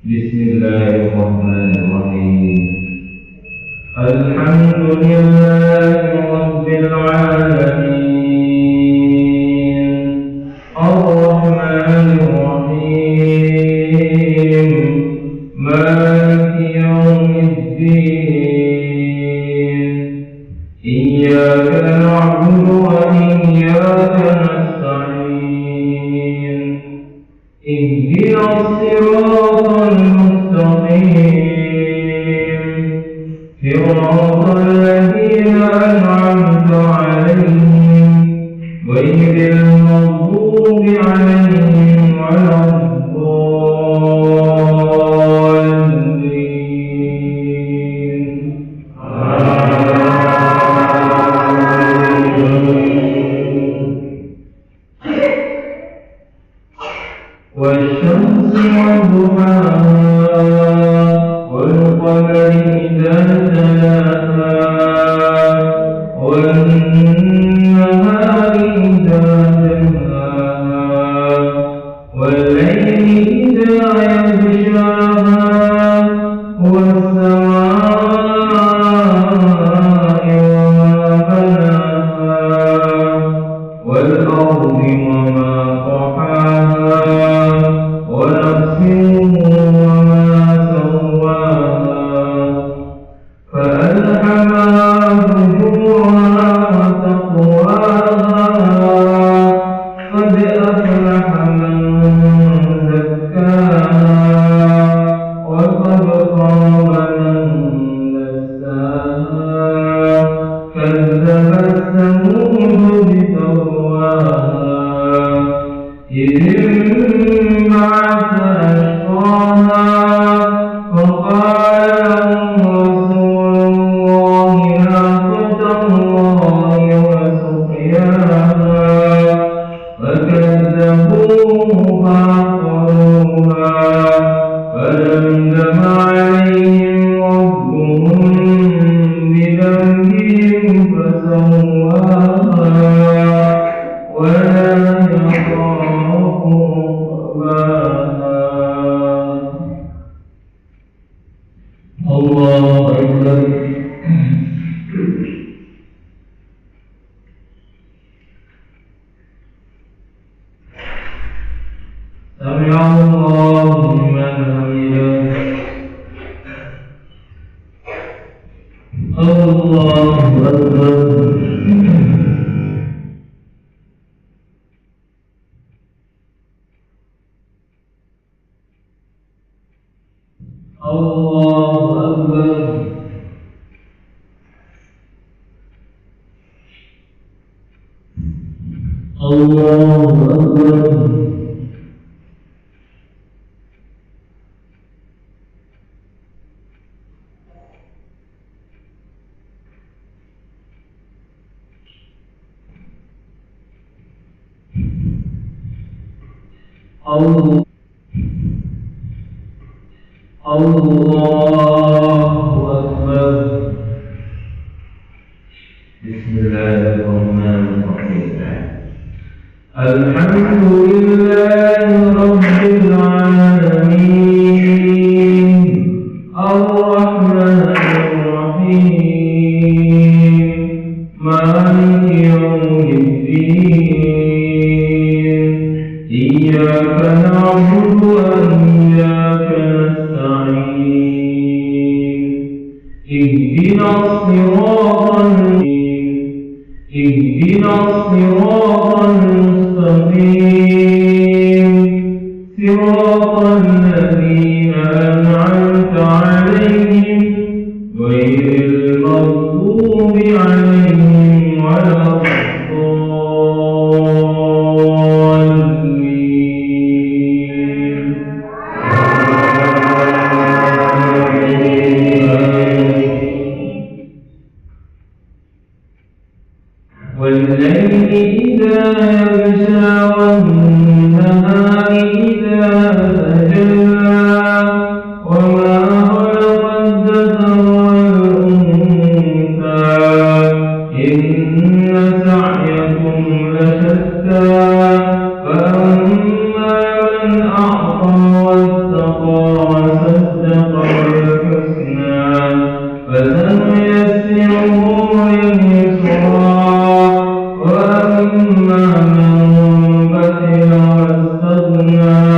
Bismillahirrahmanirrahim. Alhamdulillahi Rabbil alamin. Ar-Rahmanir Rahim. Maliki yawmiddin. Iyyaka na'budu wa iyyaka صراط الذين أنعمت عليهم غير المغضوب عليهم ولا الضالين. والشمس وضحاها والقمر إذا تلاها والنهار إذا جلاها والليل إذا يغشاها والسماء وما بناها والأرض وما طحاها ونفس وما سواها فألهمها فجورها وتقواها قد أفلح من زكاها وقد خاب من دساها كذبت ثمود بتقواها إذ انبعث أشقاها فقال لهم رسول الله ناقة الله وسقياها فكذبوه فعقروها فدمدم عليهم ربهم بذنبهم فسواها ولا يخاف عقباها. الله أكبر. سمع الله لمن حمده. الله أكبر. الله أكبر. الله أكبر. الله أكبر. بسم الله الرحمن الرحيم. الحمد لله رب العالمين الرحمن الرحيم مالك يوم الدين إياك نعبد وإياك نستعين اهدنا الصراط المستقيم صراط الذين أنعمت عليهم غير المغضوب عليهم ولا الضالين. والليل إذا يغشى والنهار إذا تجلى وما خلق الذكر والأنثى إن سعيكم لشتى فأما من أعطى واتقى وصدق بالحسنى فسنيسره لليسرى وأما من بخل واستغنى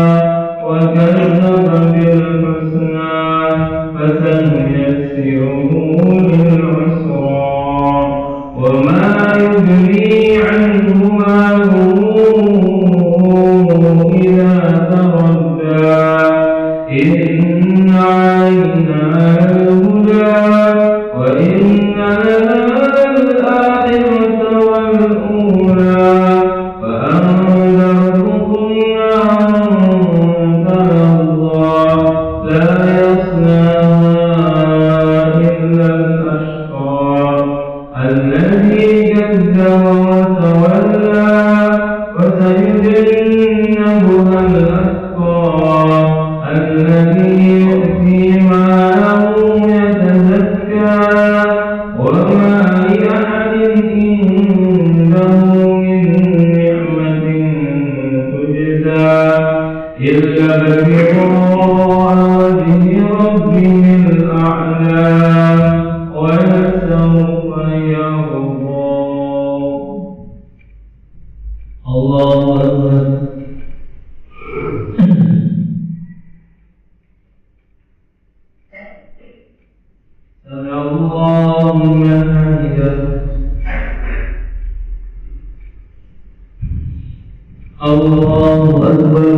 وما لأحد عنده من نعمة تجزى إلا ابتغاء وجه ربه الأعلى ولسوف يرضى. الله أكبر. سمع الله لمن حمده. الله أكبر.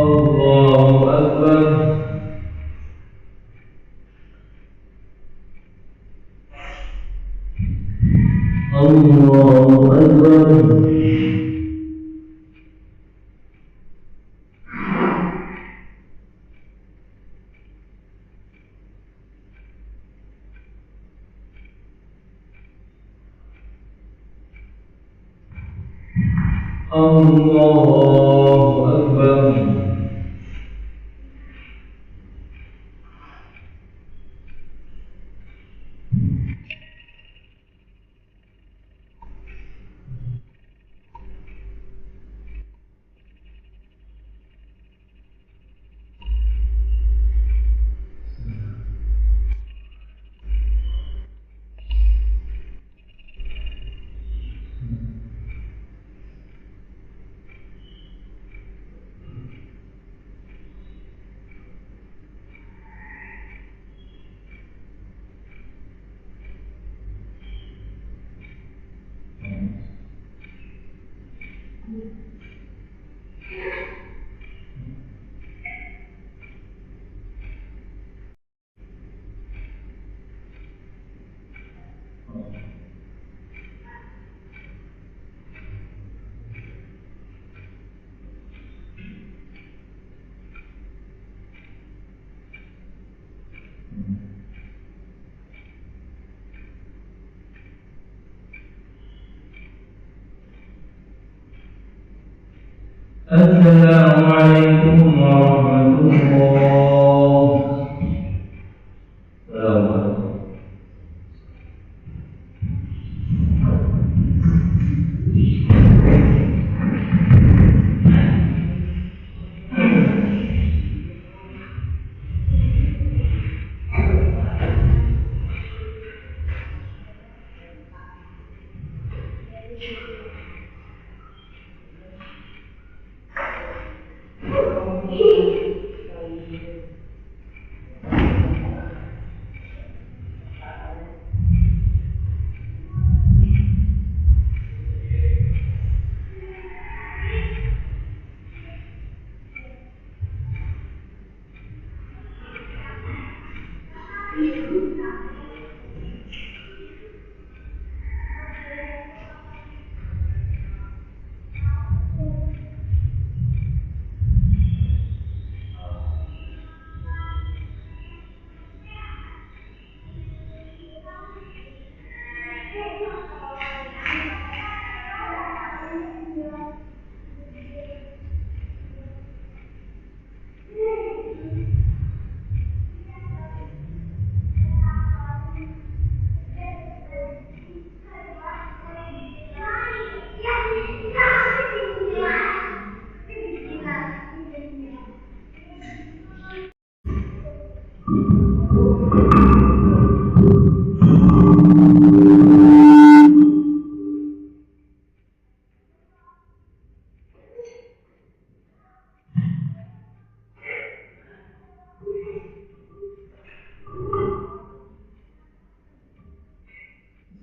الله أكبر. الله أكبر. الله أكبر. السلام عليكم ورحمة الله. السلام عليكم.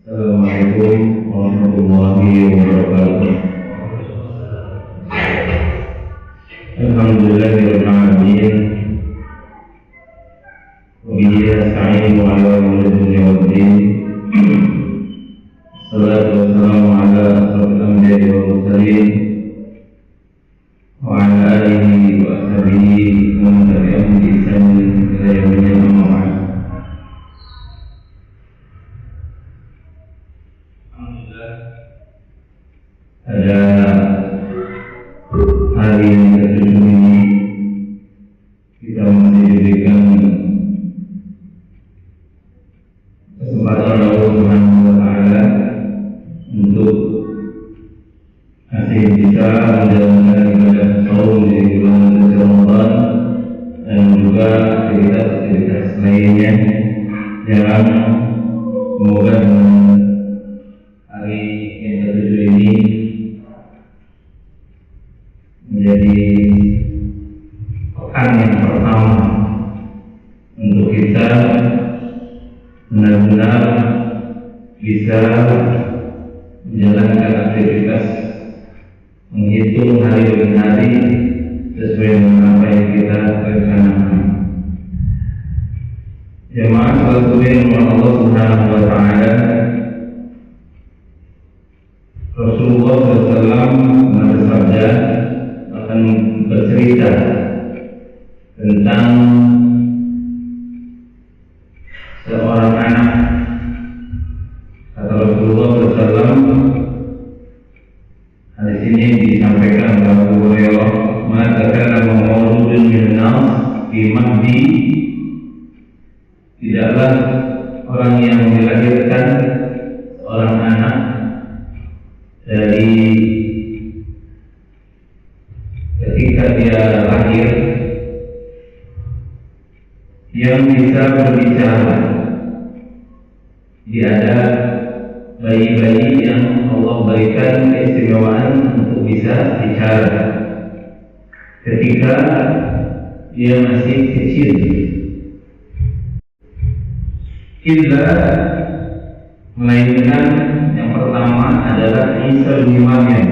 Assalamualaikum warahmatullahi wabarakatuh. Alhamdulillahirabbil alamin. Wa bihi nasta'inu 'ala umuri dunya waddin. Salatu wassalamu 'ala asyrofil anbiya'i wal mursalin wa 'ala alihi wa ashabihi wa man tabi'ahum bi ihsanin ila yaumil qiyamah. Pada hari yang ke-17 yang semoga hari yang ke-7 ini menjadi pekan yang pertama untuk kita benar-benar bisa menjalankan aktivitas menghitung hari demi hari sesuai dengan apa yang kita rencanakan. Jemaah salat Allah Subhanahu wa Ta'ala, Rasulullah SAW bersabda akan bercerita tentang seorang anak. Kata Rasulullah SAW, hadis ini disampaikan oleh Abu Hurairah, mengatakan mauludun minnas fi mahdi, tidaklah orang yang dilahirkan seorang anak dari ketika dia lahir yang bisa berbicara. Dia ada bayi-bayi yang Allah berikan keistimewaan untuk bisa bicara ketika dia masih kecil. Illa melainkan yang pertama adalah Isa bin Maryam.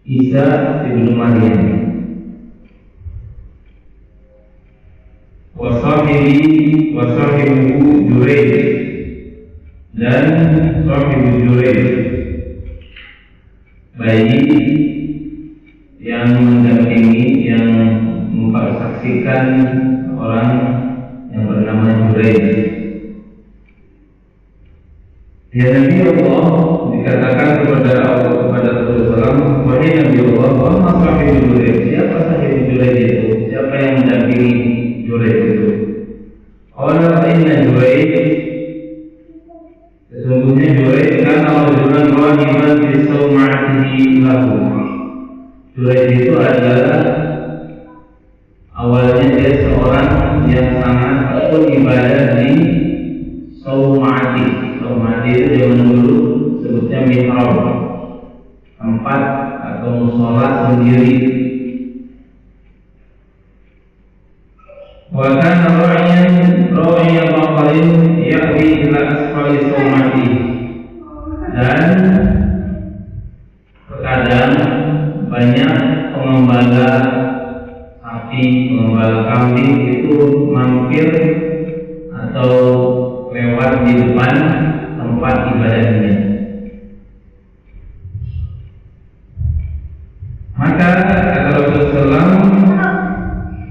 Isa bin Maryam. Wasahibu Juraij, dan sahibu Juraij, bayi yang mendampingi, yang mempersaksikan orang yang bernama Juraij. Ya Nabi Allah, dikatakan kepada Rasulullah, wahai Nabi Allah, wa sahibu Juraij, siapa sahibu Juraij itu? Siapa yang mendampingi Juraij itu? Qala inna Juraij, sesungguhnya Juraij kan rajulan rahiban fi sawma'atihi lahu. Juraij itu adalah awalnya dia seorang yang sangat tekun ibadah di sawma'ati. Sawma'ati itu zaman dulu sebutnya mihrab, tempat atau musola sendiri. Wa kana ra'iyan baqarin ya'wi ila asfali sawma'ati, dan terkadang banyak pengembala sapi, pengembala kambing itu mampir atau lewat di depan tempat ibadahnya. Maka kata Rasulullah,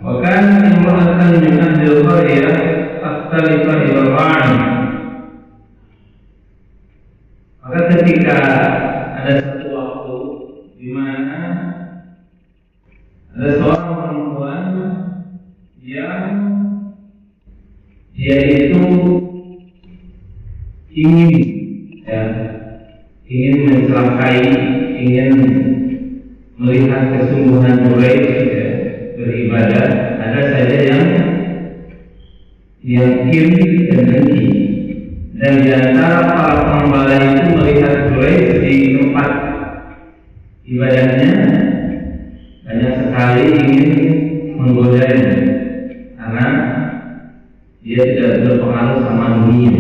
wa kana imra'atan min ahli al-qaryah tastalifa ila al-ra'i. Maka ketika ada satu waktu di mana ada seorang perempuan yang dia itu ingin mencelakai, ingin melihat kesungguhan Juraij beribadah. Ada saja yang iri dan dengki, dan di antara para pengembala itu melihat Juraij di tempat ibadahnya banyak sekali ingin menggodanya karena dia tidak berpengaruh sama dunia.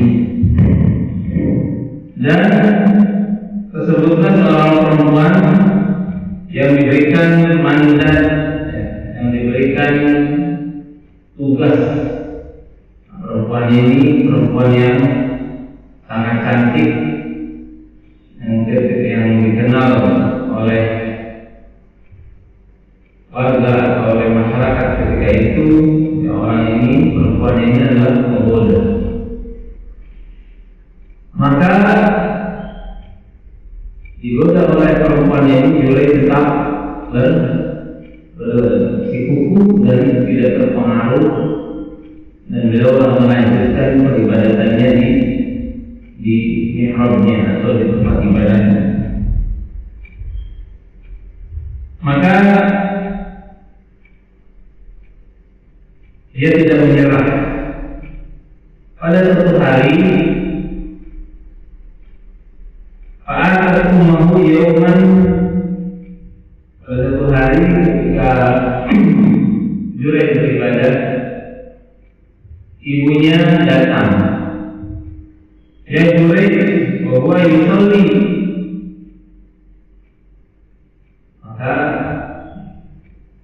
Dan tersebutlah seorang perempuan yang diberikan mandat, yang diberikan tugas. Perempuan ini perempuan yang sangat cantik, yang dikenal oleh warga atau oleh masyarakat ketika itu. Ya, orang ini, perempuan ini adalah penggoda. Maka digoda oleh perempuan ini, Juraij tetap bersikukuh dan tidak terpengaruh, dan beliau melanjutkan peribadatannya di mihrabnya atau di tempat ibadahnya. Maka Dia tidak menyerah. Pada suatu hari, fa'atat ummuhu yawman, pada suatu hari ketika Juraij beribadah, ibunya datang. Ya Juraij, wa huwa yusalli. Maka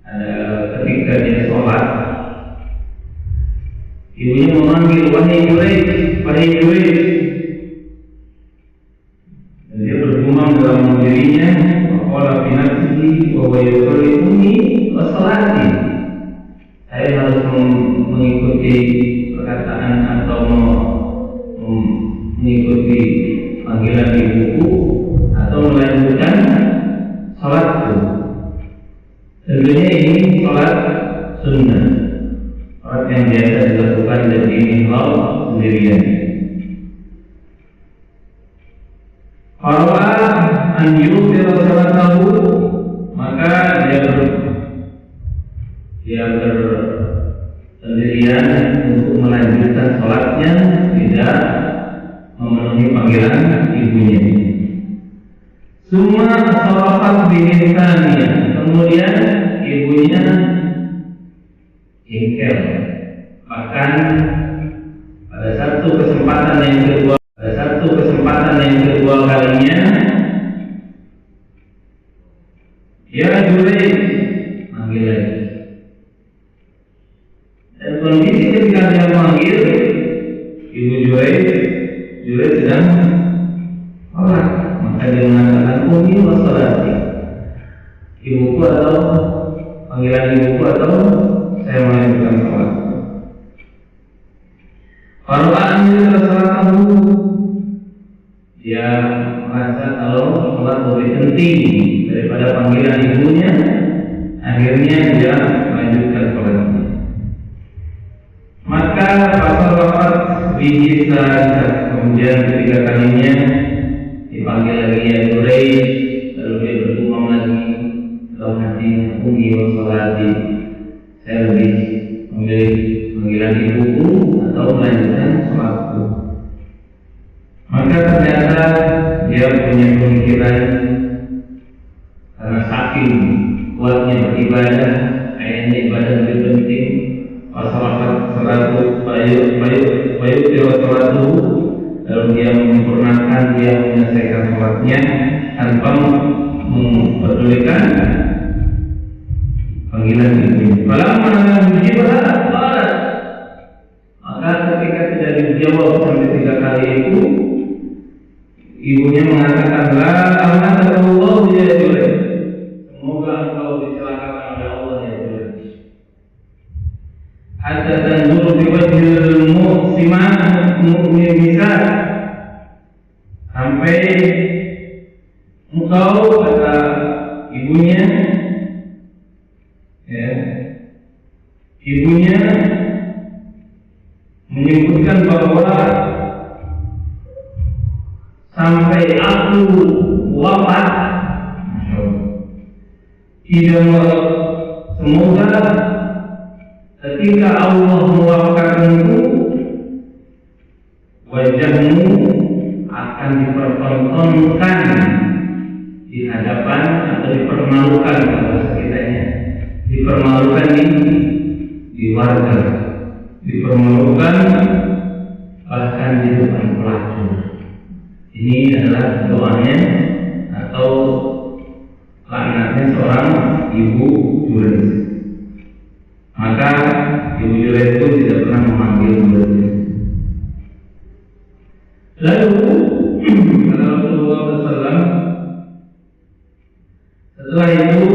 ada ketika dia sholat, ibunya memanggil, wahai Juraij, wahai Juraij. Dan dia bergumam dalam dirinya, waqala fi nafsihi wa huwa yusalli ummi wa salati. Saya harus mengikuti perkataan atau mengikuti panggilan ibuku atau melanjutkan salatku. Tentunya ini salat sunnah, salat yang biasa dilakukan dan diimbau sendirian. Kalau an yusir salatahu, maka dia bersendirian untuk melanjutkan salatnya, tidak memenuhi panggilan ibunya. Semua salafat bihisaniya, kemudian ibunya jengkel. Bahkan pada satu kesempatan yang kedua kalinya, ya Juraij, manggil lagi. Dan kondisi ketika dia memanggil ibu Juraij sedang sholat, maka dia mengatakan ummi wa salati, ibuku atau panggilan ibuku atau saya melanjutkan sholat. Kalau ambil salatahu, dia merasa kalau sholat lebih penting daripada panggilan ibunya, akhirnya dia melanjutkan sholatnya. Maka pasal wafat bihisan, kemudian ketiga kalinya dipanggil lagi ya Juraij, lalu dia bergumam lagi dalam hatinya, ummi wa salati, saya lebih memilih panggilan ibuku atau melanjutkan sholatku. Maka ternyata dia punya pemikiran, karena saking kuatnya beribadah, kayaknya ibadah lebih penting. Wasalamat salatu bayu salatu, lalu dia menyempurnakan, dia menyelesaikan sholatnya tanpa mempedulikan panggilan ibu. Kalau mana dijawab, maka ketika tidak dijawab sampai 3 kali itu, ibunya mengatakan, la alhamdulillah ya Juraij, semoga engkau dicelakakan oleh Allah ya Juraij. Hatta tanzur bi wajhil mu'minat, sampai engkau, kata ibunya, ya, ibunya menyebutkan bahwa sampai aku wafat, semoga ketika Allah mewafatkanku, wajahmu akan dipertontonkan di hadapan, atau dipermalukan, kalau sekiranya dipermalukan di warga, dipermalukan bahkan di depan pelacur. Ini adalah doanya atau laknatnya seorang ibu Juraij. Maka ibu Juraij itu tidak pernah memanggil Juraij. Lalu kata Rasulullah SAW, setelah itu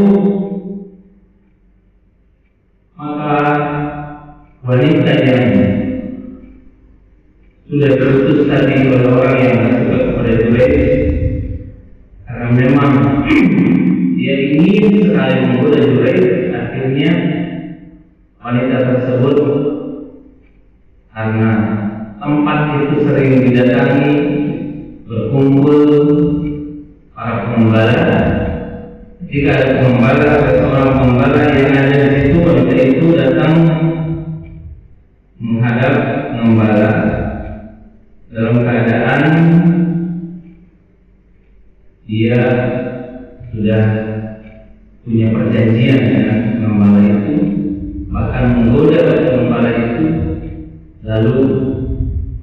maka wanita yang sudah berutus tadi oleh orang yang tidak suka kepada Juraij, karena memang dia ingin sekali menggoda Juraij, akhirnya wanita tersebut, karena tempat itu sering didatangi, berkumpul para pengembala. Jika ada pengembala, ada seorang pengembala yang ada di situ, wanita itu datang menghadap pengembala dalam keadaan dia sudah punya perjanjian dengan pengembala itu, bahkan menggoda pengembala itu, lalu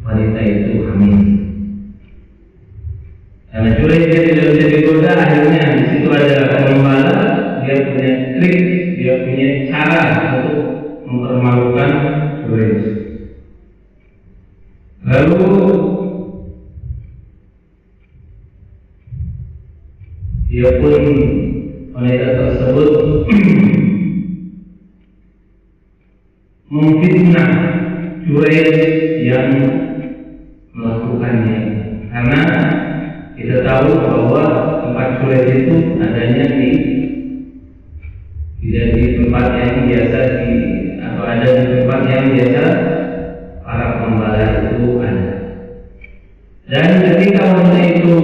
wanita itu hamil. Karena Juraij dia tidak bisa digoda, akhirnya di situ ada pengembala, dia punya trik, dia punya cara untuk mempermalukan Juraij. Lalu dia pun, wanita tersebut memfitnah Juraij yang melakukannya, karena kita tahu bahwa tempat Juraij itu adanya tidak di tempat yang biasa atau ada di tempat yang biasa para pengembala itu ada. Dan ketika wanita itu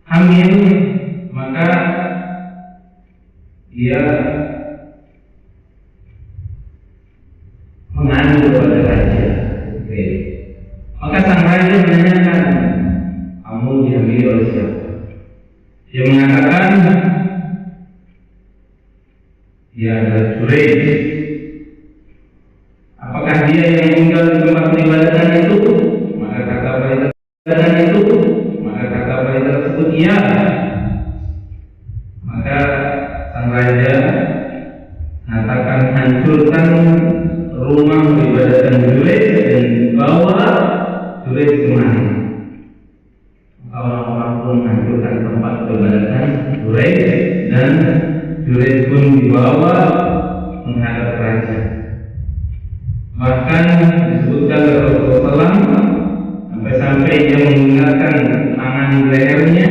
hamil, maka dia mengadu kepada raja. Maka sang raja menanyakan, kamu dihamili oleh siapa? Dia mengatakan dia adalah Juraij. Apakah dia yang tinggal di tempat peribadatan itu? Maka kata wanita tersebut iya. Maka sang raja mengatakan, hancurkan rumah peribadatan Juraij dan bawa Juraij kemari. Orang-orang pun menghancurkan tempat peribadatan Juraij dan Juraij pun dibawa menghadap raja. Bahkan disebutkan oleh Rasulullah sampai dia menggunakan tangan di lehernya,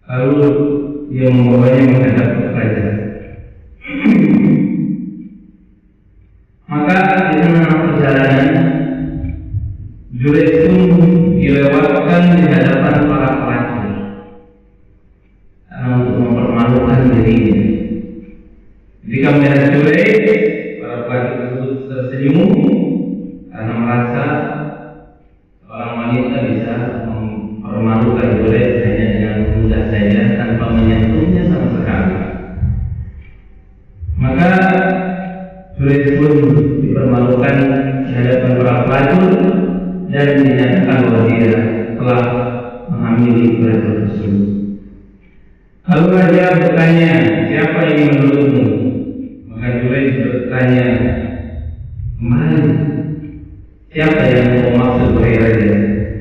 lalu dia membawanya menghadap raja. Maka di tengah perjalanan Juraij pun dilewatkan di hadapan para pelacur untuk mempermalukan dirinya. Ketika melihat Juraij, para pelacur tersebut tersenyum karena merasa seorang wanita bisa mempermalukan Juraij hanya dengan mudah saja tanpa menyentuhnya sama sekali. Maka Juraij pun dipermalukan di hadapan para pelacur dan dinyatakan bahwa dia telah menghamili pelacur tersebut. Lalu raja bertanya, siapa ini menurutmu? Maka Juraij bertanya kembali, siapa yang mau maksud wahai raja?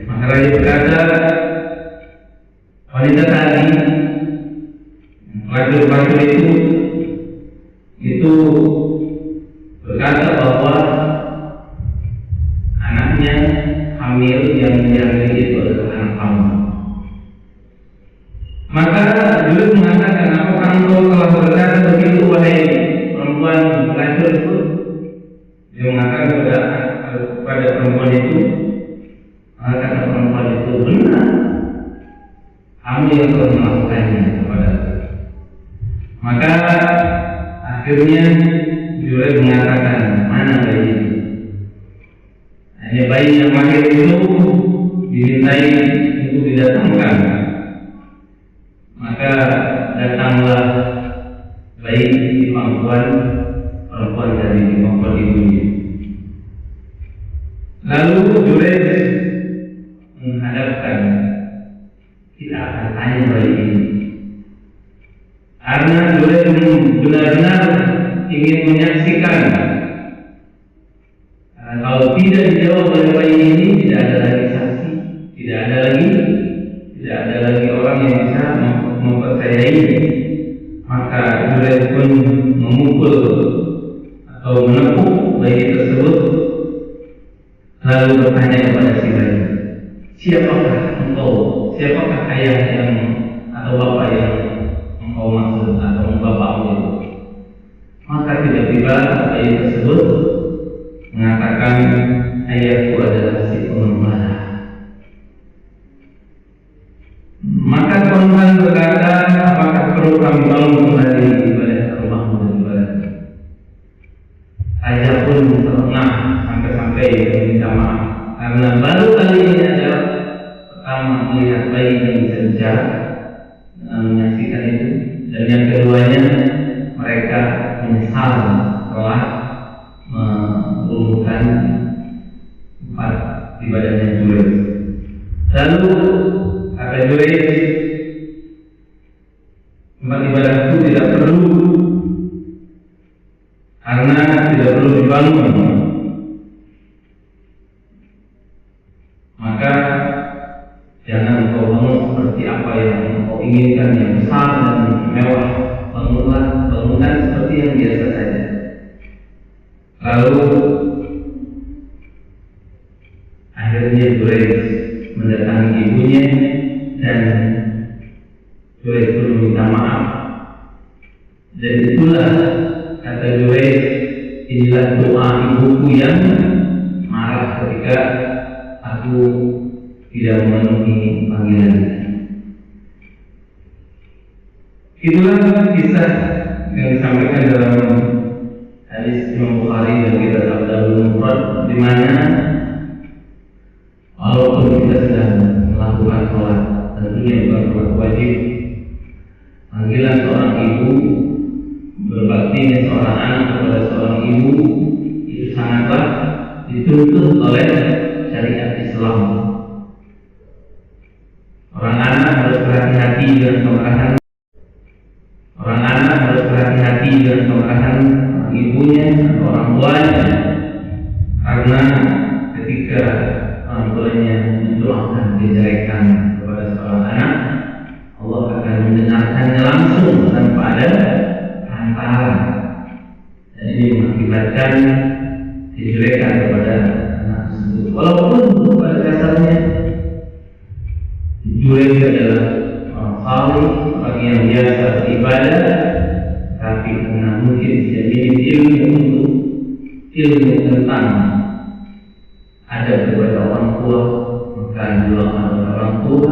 Maka raja berkata, wanita tadi, pelacur-pelacur itu berkata bahwa anaknya hamil yang diambil itu adalah anak kamu. Maka Juraij mengatakan, apakah engkau telah berkata begitu wahai perempuan pelacur itu? Dia mengatakan kepada perempuan itu, kata perempuan itu, benar, kamu yang telah melakukannya kepada aku. Maka akhirnya Juraij mengatakan, mana bayi itu? Hanya bayi yang lahir itu dimintai untuk didatangkan. Maka datanglah bayi di pangkuan perempuan dari pangkuan ibunya. Lalu Juraij menghadapkan, kita akan tanya bayi ini, karena Juraij benar-benar ingin menyaksikan. Kalau tidak dijawab oleh bayi ini, tidak ada lagi saksi, tidak ada lagi orang yang bisa mempercayai. Maka Juraij pun memukul atau menepuk bayi tersebut, lalu bertanya kepada si bayi, siapakah engkau? Siapakah ayah yang atau bapak yang engkau maksud atau bapakmu itu? Maka tiba-tiba bayi tersebut mengatakan, ayahku adalah si pengembala. Maka Tuhan berkata, apakah perlu kami bangun kembali ibadah rumahmu dan ibadah? Raja pun telah menyaksikan itu. Dan yang keduanya, mereka menyesal telah meluluhkan tempat ibadahnya Juraij. Lalu kata Juraij, tempat ibadahku tidak perlu, karena tidak perlu dibangun. Maka jangan kau bangun seperti apa yang kau inginkan, yang besar dan mewah. Bangunlah bangunan seperti yang biasa saja. Lalu akhirnya Juraij mendatangi ibunya dan Juraij pun meminta maaf. Dan itulah kata Juraij, inilah doa ibuku yang marah ketika aku tidak memenuhi panggilannya. Itulah kisah yang disampaikan dalam hadis Imam Bukhari dan kitab Al-Adabul Mufrad, di mana walaupun kita sedang melakukan sholat, tentunya bukan sholat wajib, panggilan seorang ibu, berbaktinya seorang anak kepada seorang ibu itu sangatlah dituntut oleh syariat Islam. Orang anak harus berhati-hati dengan kemarahan. Orang anak harus berhati-hati dengan kemarahan orang ibunya atau orang tuanya, karena ketika orang tuanya mendoakan kejelekan kepada seorang anak, Allah akan mendengarkannya langsung tanpa ada perantara. Dan ini mengakibatkan kejelekan kepada anak tersebut. Walaupun pada dasarnya Juraij adalah orang saleh, orang yang biasa beribadah, tapi karena mungkin tidak minim ilmu tentang adab kepada orang tua, maka didoakan oleh orang tua,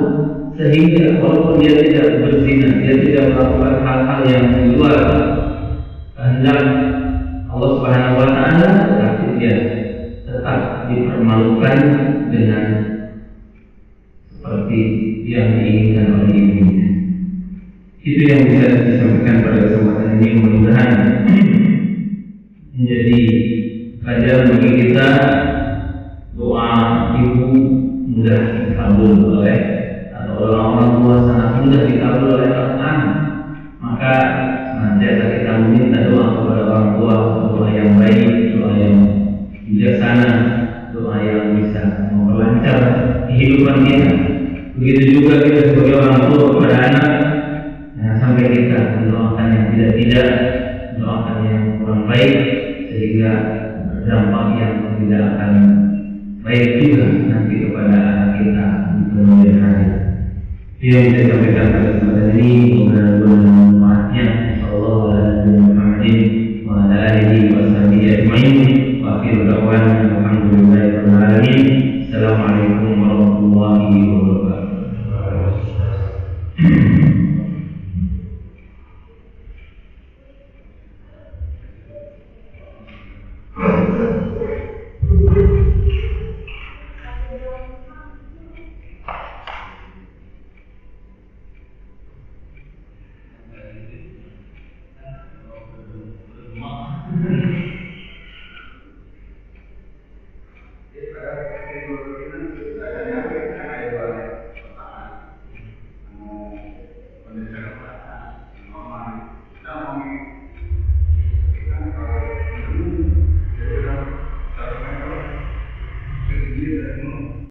sehingga walaupun dia tidak berzina, dia tidak melakukan hal-hal yang di luar kehendak Allah Subhanahu wa Ta'ala, tetapi dia tetap dipermalukan dengan seperti yang diinginkan oleh ibunya. Itu yang bisa disampaikan pada kesempatan ini. Mudah-mudahan menjadi pelajaran bagi kita. Doa ibu mudah dikabul oleh, atau orang tua sangat mudah dikabul oleh anak. Maka senantiasa kita meminta doa kepada orang tua, doa yang baik, doa yang bijaksana, doa yang bisa memperlancar kehidupan kita. Begitu juga kita sebagai orang tua kepada anak, sampai kita mendoakan yang tidak-tidak, mendoakan yang kurang baik, sehingga berdampak yang tidak akan baik juga nanti kepada anak kita di kemudian hari. Itu yang bisa disampaikan pada kesempatan ini.